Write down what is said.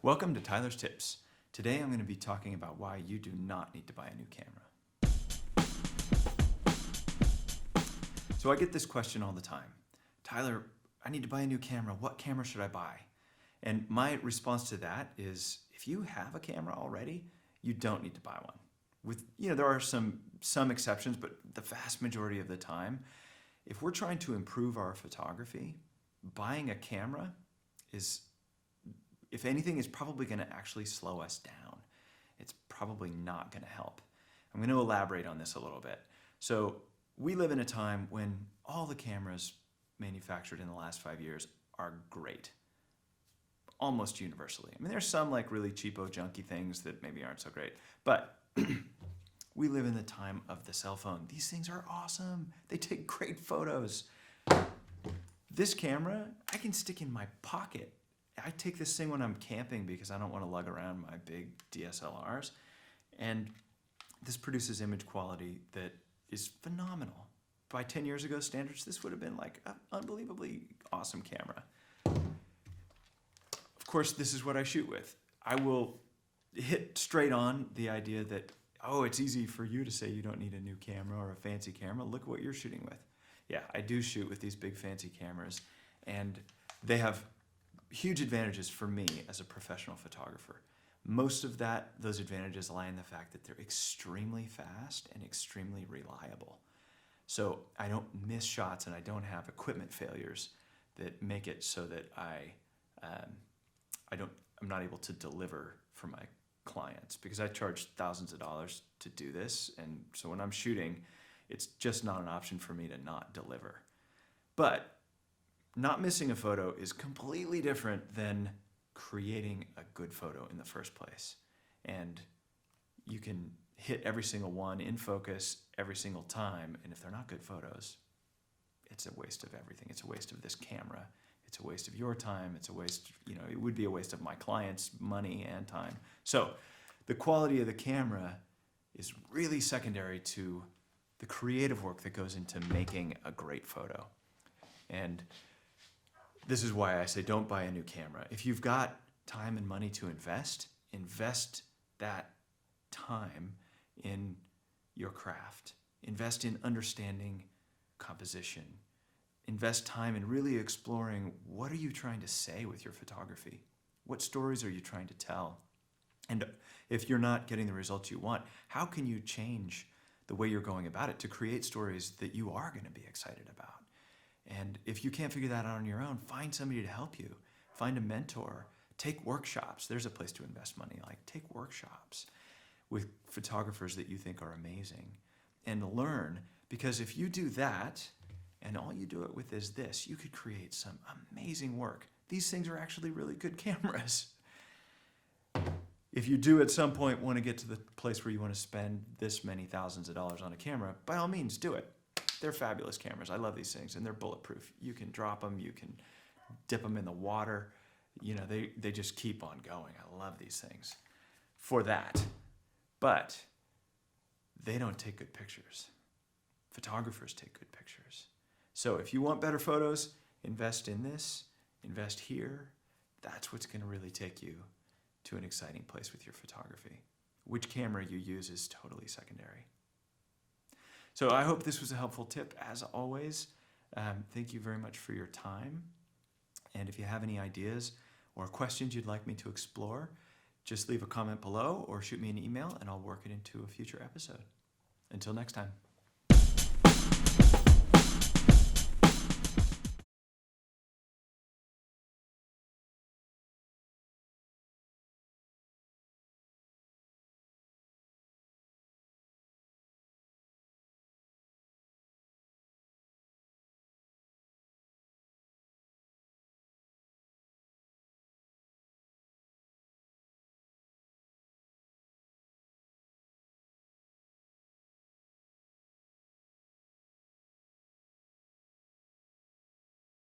Welcome to Tyler's Tips. Today I'm going to be talking about why you do not need to buy a new camera. So I get this question all the time. Tyler, I need to buy a new camera. What camera should I buy? And my response to that is, if you have a camera already, you don't need to buy one. There are some exceptions, but the vast majority of the time, if we're trying to improve our photography, buying a camera is, if anything, is probably going to actually slow us down. It's probably not going to help. I'm going to elaborate on this a little bit. So we live in a time when all the cameras manufactured in the last 5 years are great, almost universally. I mean, there's some like really cheapo, junky things that maybe aren't so great, but we live in the time of the cell phone. These things are awesome. They take great photos. This camera, I can stick in my pocket. I take this thing when I'm camping because I don't want to lug around my big DSLRs. And this produces image quality that is phenomenal. By 10 years ago standards, this would have been like an unbelievably awesome camera. Of course, this is what I shoot with. I will hit straight on the idea that, oh, it's easy for you to say you don't need a new camera or a fancy camera. Look at what you're shooting with. Yeah, I do shoot with these big fancy cameras, and they have huge advantages for me as a professional photographer. Most of those advantages lie in the fact that they're extremely fast and extremely reliable. So I don't miss shots and I don't have equipment failures that make it so that I'm not able to deliver for my clients, because I charge thousands of dollars to do this. And so when I'm shooting, it's just not an option for me to not deliver. But not missing a photo is completely different than creating a good photo in the first place. And you can hit every single one in focus every single time, and if they're not good photos, it's a waste of everything. It's a waste of this camera. It's a waste of your time. It's a waste, it would be a waste of my clients' money and time. So the quality of the camera is really secondary to the creative work that goes into making a great photo. And this is why I say don't buy a new camera. If you've got time and money to invest that time in your craft. Invest in understanding composition. Invest time in really exploring, what are you trying to say with your photography? What stories are you trying to tell? And if you're not getting the results you want, how can you change the way you're going about it to create stories that you are going to be excited about? And if you can't figure that out on your own, find somebody to help you. Find a mentor. Take workshops. There's a place to invest money. Take workshops with photographers that you think are amazing and learn. Because if you do that, and all you do it with is this, you could create some amazing work. These things are actually really good cameras. If you do at some point want to get to the place where you want to spend this many thousands of dollars on a camera, by all means, do it. They're fabulous cameras. I love these things, and they're bulletproof. You can drop them, you can dip them in the water. They just keep on going. I love these things for that. But they don't take good pictures. Photographers take good pictures. So if you want better photos, invest in this, invest here. That's what's going to really take you to an exciting place with your photography. Which camera you use is totally secondary. So I hope this was a helpful tip. As always, thank you very much for your time. And if you have any ideas or questions you'd like me to explore, just leave a comment below or shoot me an email and I'll work it into a future episode. Until next time.